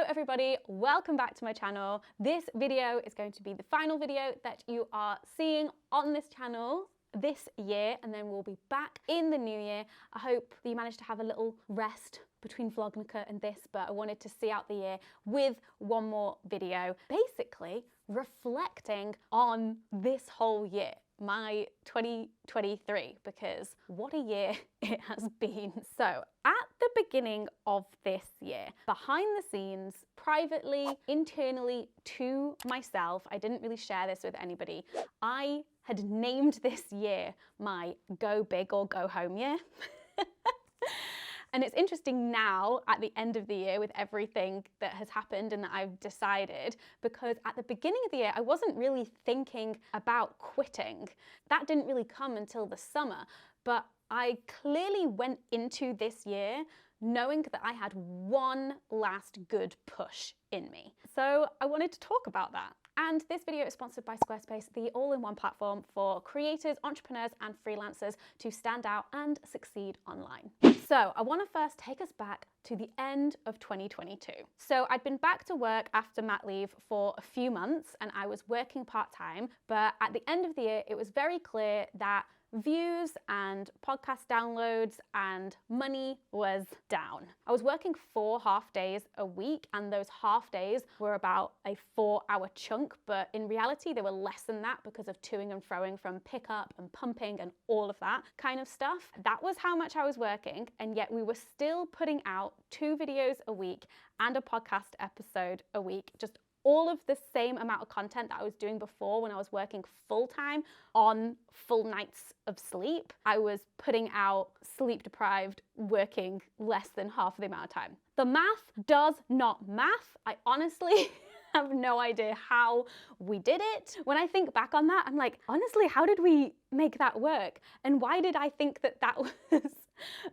everybody, welcome back to my channel. This video is going to be the final video that you are seeing on this channel this year, and then we'll be back in the new year. I hope that you managed to have a little rest between Vlognica and this, but I wanted to see out the year with one more video, basically reflecting on this whole year, my 2023, because what a year it has been. So at the beginning of this year, behind the scenes, privately, internally to myself, I didn't really share this with anybody, I had named this year my go big or go home year. And it's interesting now at the end of the year with everything that has happened and that I've decided, because at the beginning of the year, I wasn't really thinking about quitting. That didn't really come until the summer, but I clearly went into this year knowing that I had one last good push in me. So I wanted to talk about that. And this video is sponsored by Squarespace, the all-in-one platform for creators, entrepreneurs, and freelancers to stand out and succeed online. So I want to first take us back to the end of 2022. So I'd been back to work after mat leave for a few months and I was working part-time, but at the end of the year, it was very clear that views and podcast downloads and money was down. I was working 4 half days a week, and those half days were about a 4-hour chunk, but in reality they were less than that because of toing and froing from pickup and pumping and all of that kind of stuff. That was how much I was working, and yet we were still putting out 2 videos a week and a podcast episode a week, just all of the same amount of content that I was doing before when I was working full-time on full nights of sleep. I was putting out sleep-deprived, working less than half the amount of time. The math does not math. I honestly have no idea how we did it. When I think back on that, I'm like, honestly, how did we make that work? And why did I think that that was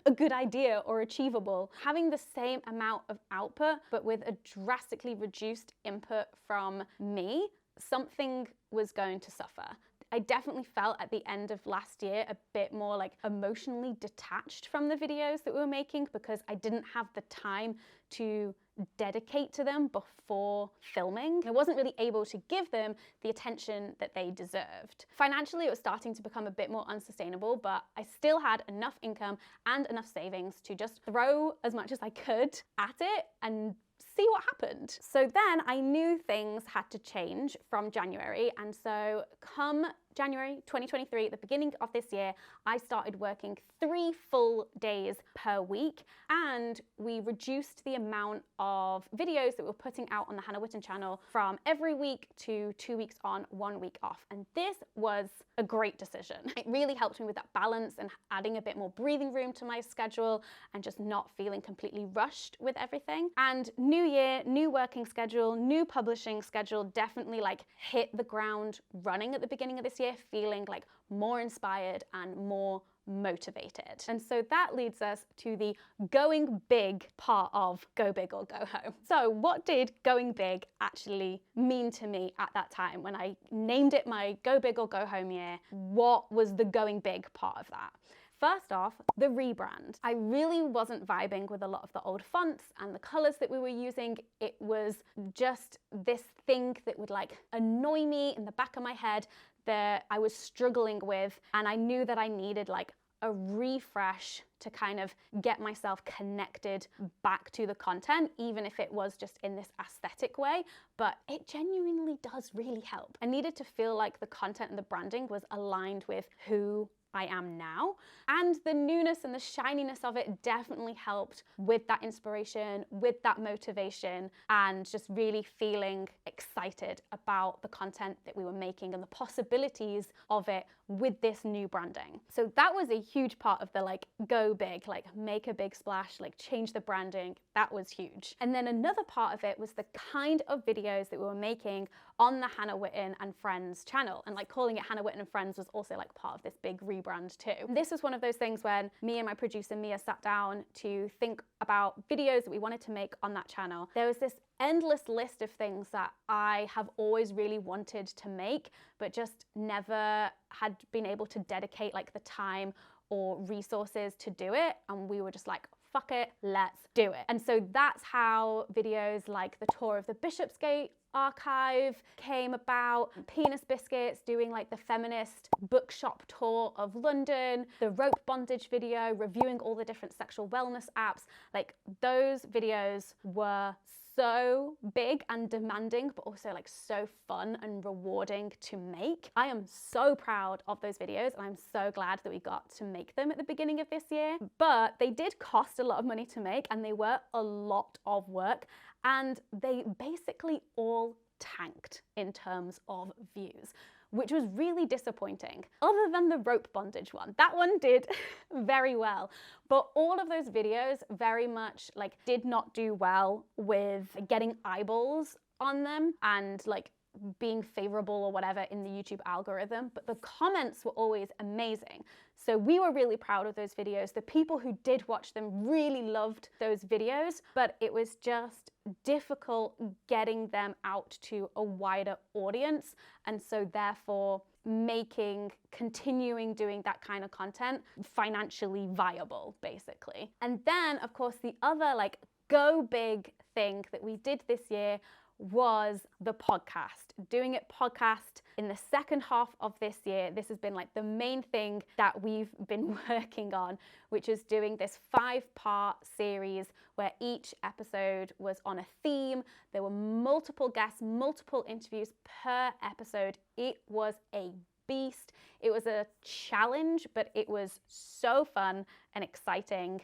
a good idea or achievable? Having the same amount of output, but with a drastically reduced input from me, something was going to suffer. I definitely felt at the end of last year a bit more like emotionally detached from the videos that we were making because I didn't have the time to dedicate to them before filming. I wasn't really able to give them the attention that they deserved. Financially, it was starting to become a bit more unsustainable, but I still had enough income and enough savings to just throw as much as I could at it and see what happened. So then I knew things had to change from January, and so come January 2023, at the beginning of this year, I started working 3 full days per week, and we reduced the amount of videos that we're putting out on the Hannah Witton channel from every week to 2 weeks on, 1 week off. And this was a great decision. It really helped me with that balance and adding a bit more breathing room to my schedule and just not feeling completely rushed with everything. And new year, new working schedule, new publishing schedule, definitely like hit the ground running at the beginning of this year, feeling like more inspired and more motivated. And so that leads us to the going big part of go big or go home. So what did going big actually mean to me at that time when I named it my go big or go home year? What was the going big part of that? First off, the rebrand. I really wasn't vibing with a lot of the old fonts and the colors that we were using. It was just this thing that would like annoy me in the back of my head that I was struggling with, and I knew that I needed like a refresh to kind of get myself connected back to the content, even if it was just in this aesthetic way, but it genuinely does really help. I needed to feel like the content and the branding was aligned with who I am now, and the newness and the shininess of it definitely helped with that inspiration, with that motivation, and just really feeling excited about the content that we were making and the possibilities of it with this new branding. So that was a huge part of the like go big, like make a big splash, like change the branding. That was huge. And then another part of it was the kind of videos that we were making on the Hannah Witton and Friends channel, and like calling it Hannah Witton and Friends was also like part of this big rebrand too. This was one of those things when me and my producer Mia sat down to think about videos that we wanted to make on that channel. There was this endless list of things that I have always really wanted to make, but just never had been able to dedicate like the time or resources to do it. And we were just like, fuck it, let's do it. And so that's how videos like the tour of the Bishopsgate archive came about, Penis Biscuits doing like the feminist bookshop tour of London, the rope bondage video, reviewing all the different sexual wellness apps. Like those videos were so big and demanding, but also like so fun and rewarding to make. I am so proud of those videos, and I'm so glad that we got to make them at the beginning of this year. But they did cost a lot of money to make, and they were a lot of work, and they basically all tanked in terms of views, which was really disappointing. Other than the rope bondage one, that one did very well. But all of those videos very much like did not do well with getting eyeballs on them and like being favorable or whatever in the YouTube algorithm, but the comments were always amazing. So we were really proud of those videos. The people who did watch them really loved those videos, but it was just difficult getting them out to a wider audience. And so therefore continuing doing that kind of content financially viable, basically. And then of course the other like go big thing that we did this year was the podcast. Doing it podcast in the second half of this year. This has been like the main thing that we've been working on, which is doing this 5-part series where each episode was on a theme. There were multiple guests, multiple interviews per episode. It was a beast. It was a challenge, but it was so fun and exciting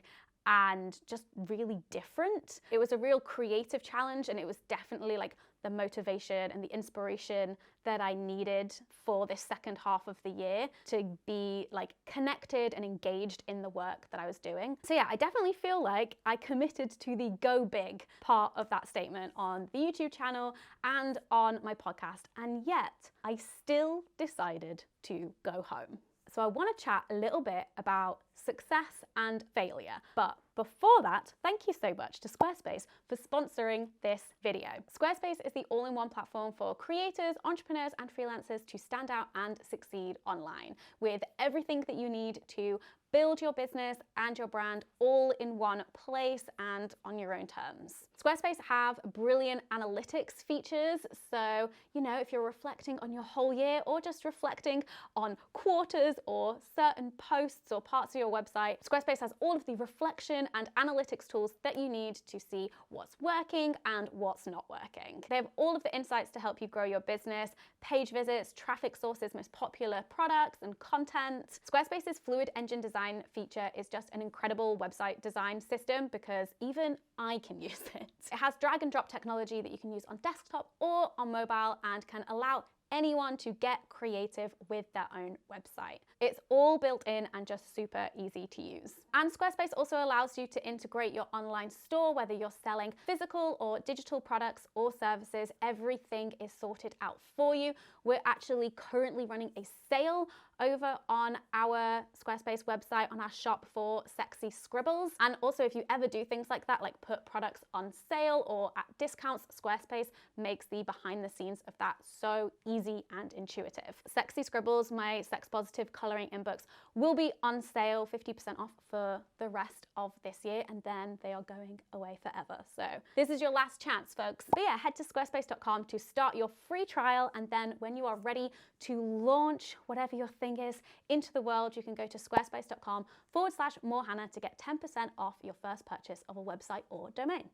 and just really different. It was a real creative challenge, and it was definitely like the motivation and the inspiration that I needed for this second half of the year to be like connected and engaged in the work that I was doing. So yeah, I definitely feel like I committed to the go big part of that statement on the YouTube channel and on my podcast, and yet I still decided to go home. So I want to chat a little bit about success and failure. But before that, thank you so much to Squarespace for sponsoring this video. Squarespace is the all-in-one platform for creators, entrepreneurs, and freelancers to stand out and succeed online with everything that you need to build your business and your brand all in one place and on your own terms. Squarespace have brilliant analytics features. So, you know, if you're reflecting on your whole year or just reflecting on quarters or certain posts or parts of your website, Squarespace has all of the reflection and analytics tools that you need to see what's working and what's not working. They have all of the insights to help you grow your business, page visits, traffic sources, most popular products and content. Squarespace's Fluid Engine Design feature is just an incredible website design system because even I can use it. It has drag and drop technology that you can use on desktop or on mobile and can allow anyone to get creative with their own website. It's all built in and just super easy to use. And Squarespace also allows you to integrate your online store, whether you're selling physical or digital products or services, everything is sorted out for you. We're actually currently running a sale over on our Squarespace website, on our shop for sexy scribbles. And also if you ever do things like that, like put products on sale or at discounts, Squarespace makes the behind the scenes of that so easy and intuitive. Sexy Scribbles, my sex positive coloring in books, will be on sale 50% off for the rest of this year, and then they are going away forever. So this is your last chance, folks. But yeah, head to squarespace.com to start your free trial, and then when you are ready to launch whatever your thing is into the world, you can go to squarespace.com/morehannah to get 10% off your first purchase of a website or domain.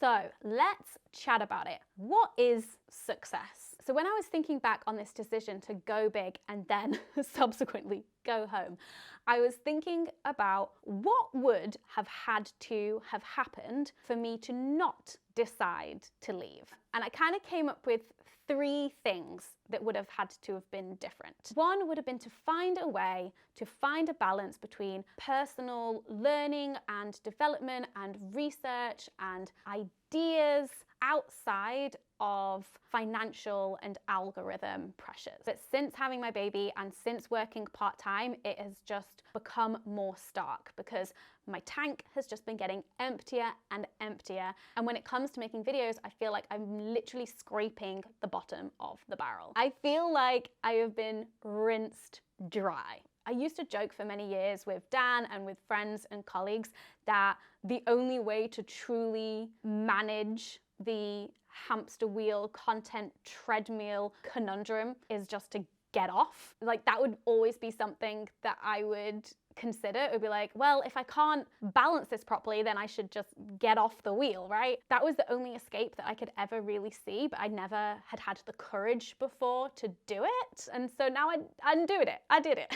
So let's chat about it. What is success? So when I was thinking back on this decision to go big and then subsequently go home, I was thinking about what would have had to have happened for me to not decide to leave. And I kind of came up with 3 things that would have had to have been different. One would have been to find a way to find a balance between personal learning and development and research and ideas outside of financial and algorithm pressures. But since having my baby and since working part-time, it has just become more stark because my tank has just been getting emptier and emptier. And when it comes to making videos, I feel like I'm literally scraping the bottom of the barrel. I feel like I have been rinsed dry. I used to joke for many years with Dan and with friends and colleagues that the only way to truly manage the hamster wheel content treadmill conundrum is just to get off. Like, that would always be something that I would consider. It would be like, well, if I can't balance this properly, then I should just get off the wheel, right? That was the only escape that I could ever really see, but I never had the courage before to do it. And so now I'm doing it. I did it.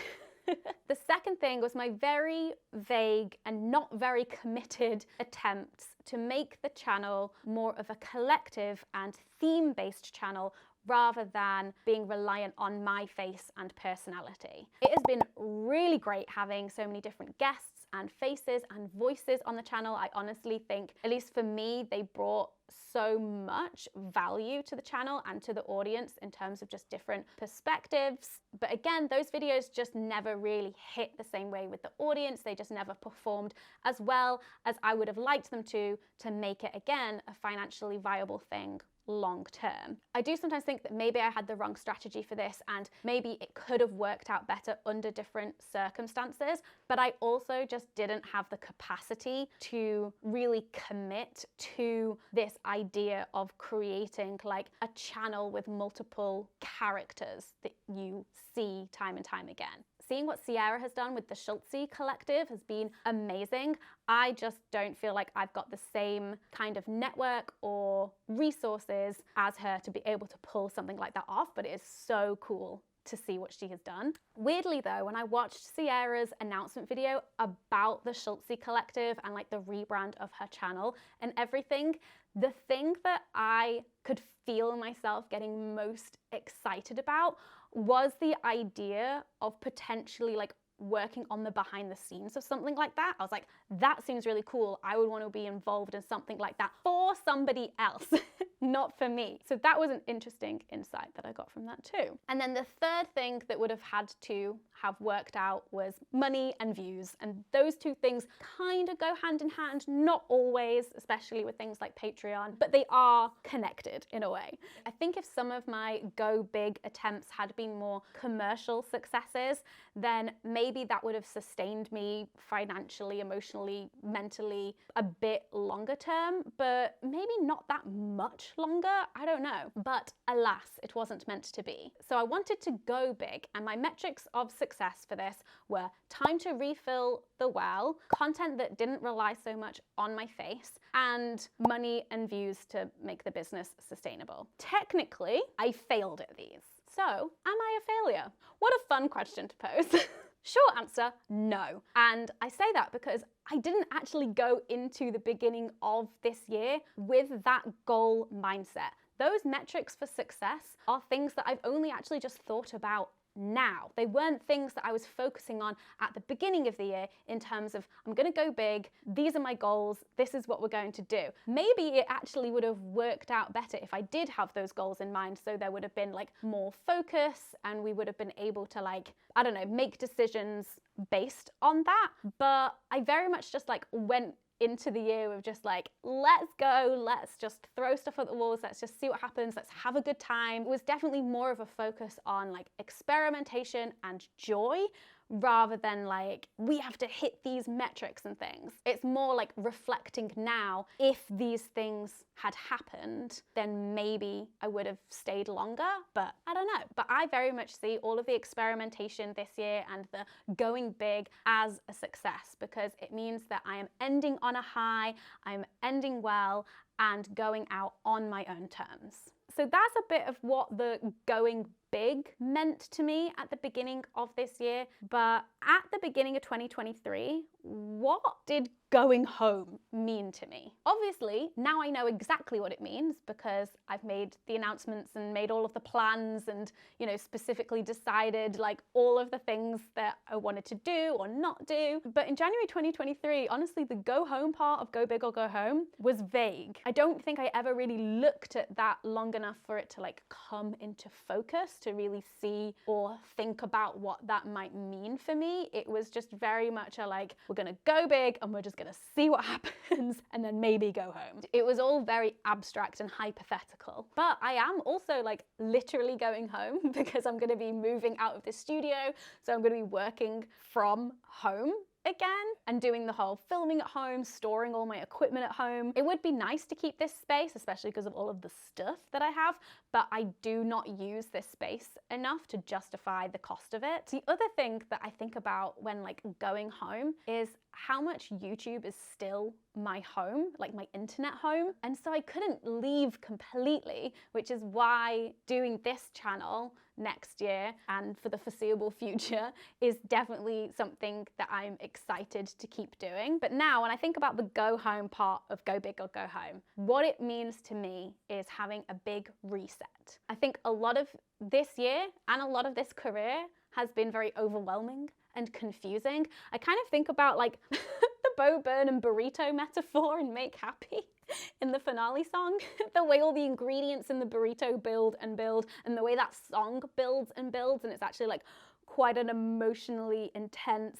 The second thing was my very vague and not very committed attempts to make the channel more of a collective and theme-based channel rather than being reliant on my face and personality. It has been really great having so many different guests and faces and voices on the channel. I honestly think, at least for me, they brought so much value to the channel and to the audience in terms of just different perspectives. But again, those videos just never really hit the same way with the audience. They just never performed as well as I would have liked them to make it, again, a financially viable thing long term. I do sometimes think that maybe I had the wrong strategy for this and maybe it could have worked out better under different circumstances, but I also just didn't have the capacity to really commit to this idea of creating like a channel with multiple characters that you see time and time again. Seeing what Sierra has done with the Schultze Collective has been amazing. I just don't feel like I've got the same kind of network or resources as her to be able to pull something like that off, but it is so cool to see what she has done. Weirdly though, when I watched Sierra's announcement video about the Schultze Collective and like the rebrand of her channel and everything, the thing that I could feel myself getting most excited about was the idea of potentially like working on the behind the scenes of something like that. I was like, that seems really cool. I would want to be involved in something like that for somebody else, not for me. So that was an interesting insight that I got from that too. And then the third thing that would have had to have worked out was money and views. And those two things kind of go hand in hand, not always, especially with things like Patreon, but they are connected in a way. I think if some of my go big attempts had been more commercial successes, then maybe that would have sustained me financially, emotionally, mentally a bit longer term, but maybe not that much longer. I don't know. But alas, it wasn't meant to be. So I wanted to go big, and my metrics of success for this were time to refill the well, content that didn't rely so much on my face, and money and views to make the business sustainable. Technically, I failed at these. So, am I a failure? What a fun question to pose. Short answer, no. And I say that because I didn't actually go into the beginning of this year with that goal mindset. Those metrics for success are things that I've only actually just thought about now. They weren't things that I was focusing on at the beginning of the year in terms of, I'm going to go big, these are my goals, this is what we're going to do. Maybe it actually would have worked out better if I did have those goals in mind, so there would have been like more focus and we would have been able to like, I don't know, make decisions based on that. But I very much just like went into the year with just like, let's go, let's just throw stuff at the walls, let's just see what happens, let's have a good time. It was definitely more of a focus on like experimentation and joy rather than like, we have to hit these metrics and things. It's more like reflecting now, if these things had happened, then maybe I would have stayed longer, but I don't know. But I very much see all of the experimentation this year and the going big as a success, because it means that I am ending on a high, I'm ending well, and going out on my own terms. So that's a bit of what the going big meant to me at the beginning of this year. But at the beginning of 2023, what did going home mean to me? Obviously, now I know exactly what it means because I've made the announcements and made all of the plans and, you know, specifically decided like all of the things that I wanted to do or not do. But in January 2023, honestly, the go home part of go big or go home was vague. I don't think I ever really looked at that long enough for it to like come into focus to really see or think about what that might mean for me. It was just very much a like, we're gonna go big and we're just gonna gonna see what happens and then maybe go home. It was all very abstract and hypothetical. But I am also like literally going home because I'm gonna be moving out of the studio. So I'm gonna be working from home again and doing the whole filming at home, storing all my equipment at home. It would be nice to keep this space, especially because of all of the stuff that I have, but I do not use this space enough to justify the cost of it. The other thing that I think about when like going home is how much YouTube is still my home, like my internet home. And so I couldn't leave completely, which is why doing this channel next year and for the foreseeable future is definitely something that I'm excited to keep doing. But now when I think about the go home part of Go Big or Go Home, what it means to me is having a big reset. I think a lot of this year and a lot of this career has been very overwhelming and confusing. I kind of think about like the Bo Burnham burrito metaphor in Make Happy in the finale song. The way all the ingredients in the burrito build and build, and the way that song builds and builds, and it's actually like quite an emotionally intense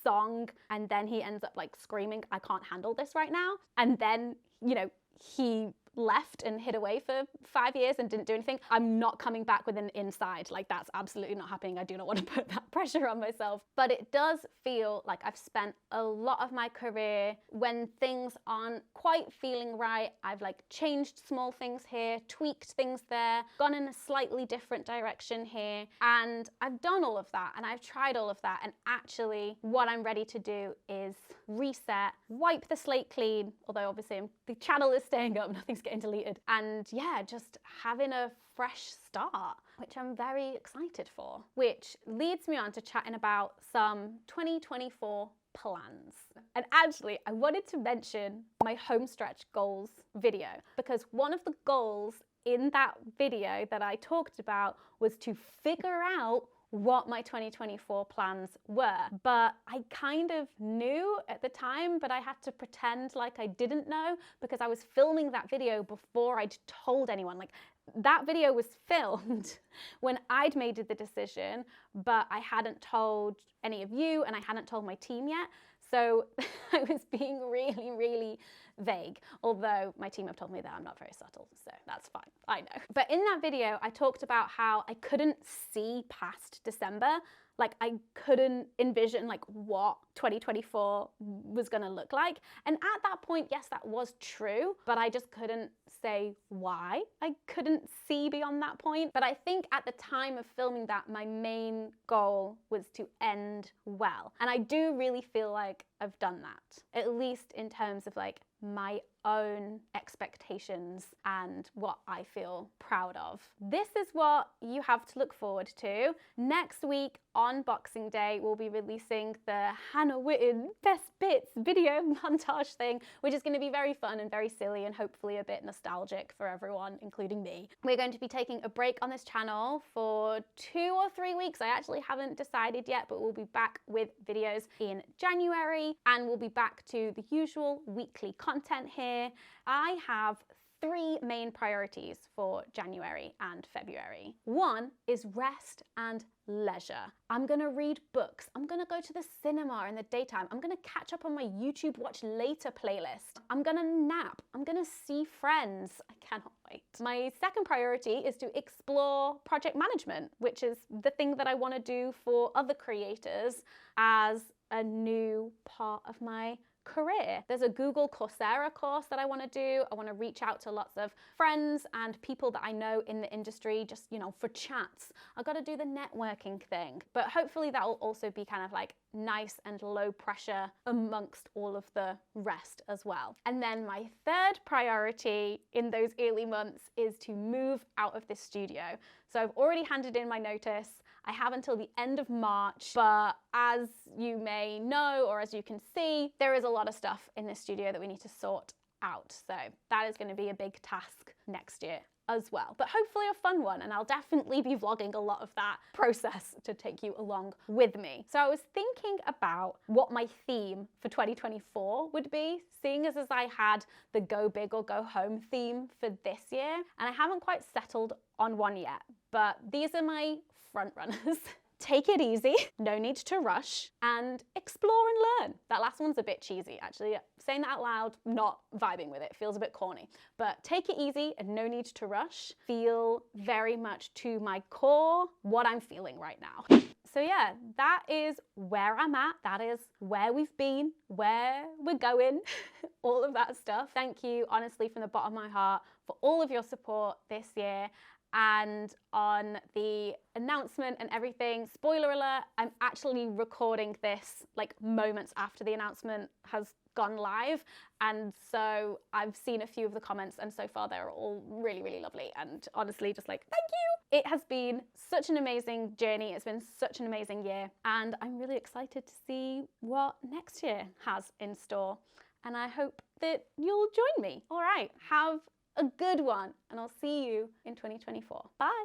song, and then he ends up like screaming, I can't handle this right now. And then, you know, he left and hid away for 5 years and didn't do anything. I'm not coming back with an inside. Like, that's absolutely not happening. I do not want to put that pressure on myself. But it does feel like I've spent a lot of my career, when things aren't quite feeling right, I've like changed small things here, tweaked things there, gone in a slightly different direction here. And I've done all of that and I've tried all of that. And actually what I'm ready to do is reset, wipe the slate clean, although obviously the channel is staying up, nothing's getting deleted, and yeah, just having a fresh start, which I'm very excited for. Which leads me on to chatting about some 2024 plans. And actually, I wanted to mention my homestretch goals video, because one of the goals in that video that I talked about was to figure out what my 2024 plans were. But I kind of knew at the time, but I had to pretend like I didn't know because I was filming that video before I'd told anyone. Like, that video was filmed when I'd made the decision, but I hadn't told any of you and I hadn't told my team yet. So I was being really, really vague, although my team have told me that I'm not very subtle, so that's fine, I know. But in that video, I talked about how I couldn't see past December. Like, I couldn't envision like what 2024 was gonna look like. And at that point, yes, that was true, but I just couldn't say why I couldn't see beyond that point. But I think at the time of filming that, my main goal was to end well. And I do really feel like I've done that, at least in terms of like my own expectations and what I feel proud of. This is what you have to look forward to. Next week on Boxing Day, we'll be releasing the Hannah Witton Best Bits video montage thing, which is going to be very fun and very silly and hopefully a bit nostalgic for everyone, including me. We're going to be taking a break on this channel for 2 or 3 weeks. I actually haven't decided yet, but we'll be back with videos in January, and we'll be back to the usual weekly content here. I have 3 main priorities for January and February. One is rest and leisure. I'm gonna read books. I'm gonna go to the cinema in the daytime. I'm gonna catch up on my YouTube Watch Later playlist. I'm gonna nap. I'm gonna see friends. I cannot wait. My second priority is to explore project management, which is the thing that I wanna do for other creators as a new part of my career. There's a Google Coursera course that I want to do. I want to reach out to lots of friends and people that I know in the industry, just, you know, for chats. I've got to do the networking thing, but hopefully that will also be kind of like nice and low pressure amongst all of the rest as well. And then my third priority in those early months is to move out of this studio. So I've already handed in my notice. I have until the end of March, but as you may know, or as you can see, there is a lot of stuff in this studio that we need to sort out. So that is going to be a big task next year as well, but hopefully a fun one. And I'll definitely be vlogging a lot of that process to take you along with me. So I was thinking about what my theme for 2024 would be, seeing as I had the Go Big or Go Home theme for this year. And I haven't quite settled on one yet, but these are my front runners take it easy, no need to rush, and explore and learn. That last one's a bit cheesy, actually. Saying that out loud, not vibing with it, feels a bit corny. But take it easy and no need to rush feel very much to my core what I'm feeling right now. So yeah, that is where I'm at. That is where we've been, where we're going, all of that stuff. Thank you, honestly, from the bottom of my heart for all of your support this year. And on the announcement and everything, spoiler alert, I'm actually recording this like moments after the announcement has gone live. And so I've seen a few of the comments and so far they're all really, really lovely. And honestly, just like, thank you. It has been such an amazing journey. It's been such an amazing year. And I'm really excited to see what next year has in store. And I hope that you'll join me. All right, have a good one, and I'll see you in 2024. Bye.